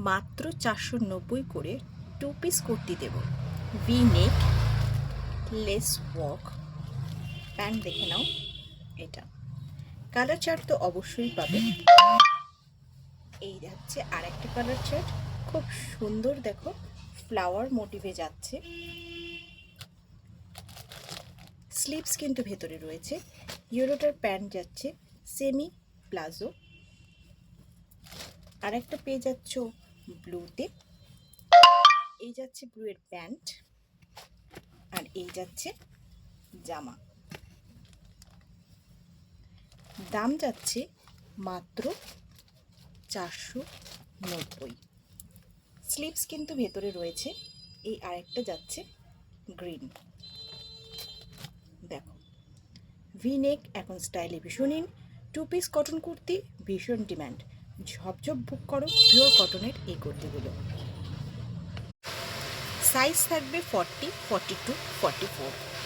মাত্র 490 করে 2 পিস কুর্তি দেব। V neck, lace work, pant দেখে নাও। এটা কালার চার্ট তো অবশ্যই পাবে। এই হচ্ছে আর একটা কালার চার্ট, খুব সুন্দর, দেখো ফ্লাওয়ার মোটিভে যাচ্ছে। স্লিভস কিন্তু ভেতরে রয়েছে। ইউরোটার প্যান্ট যাচ্ছে সেমি প্লাজো। আর একটা পেয়ে যাচ্ছ ব্লুতে। এই যাচ্ছে ব্লু এর প্যান্ট, আর এই যাচ্ছে জামা। দাম যাচ্ছে মাত্র 490। স্লিভস কিন্তু ভেতরে রয়েছে। এই আরেকটা যাচ্ছে গ্রিন, দেখো ভি নেক এখন স্টাইলে ভীষণ ইন। 2 পিস কটন কুর্তি ভীষণ ডিম্যান্ড। ঝপঝপ বুক করো পিওর কটনের এই কুর্তিগুলো। সাইজ থাকবে 40, 42, 44।